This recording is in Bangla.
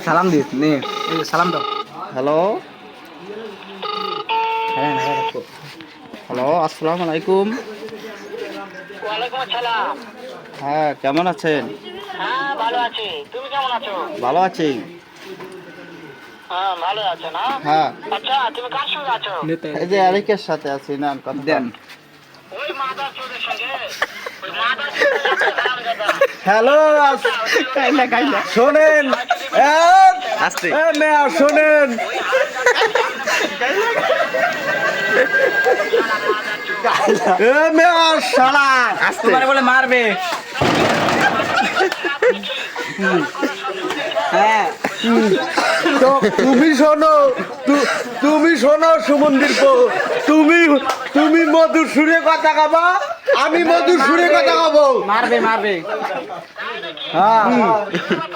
সালাম দিস নে সালাম দাও। হ্যালো হ্যালো, আসসালামু আলাইকুম। ওয়ালাইকুম আসসালাম। হ্যাঁ, কেমন আছেন? হ্যাঁ ভালো আছি, তুমি কেমন আছো? ভালো আছি। হ্যাঁ ভালো আছো না? হ্যাঁ, আচ্ছা তুমি কার সঙ্গে আছো? এই যে আরিকের সাথে আছি না কথা দেন। ওই মাদা চোরের সঙ্গে। ওই মাদা চোরের সঙ্গে হারাম দাদা। হ্যালো, শোনেন আস্তে মেয়া, শোনেন মেয়া শালা, আস্তে মানে বলে মারবে। হ্যাঁ তো তুমি শোনো, তুমি শোনো সুমন্দির পো, তুমি মধুর সুরে কথা গাবা, আমি মধুর সুরে কথা গাবো। মারবে মারবে। হ্যাঁ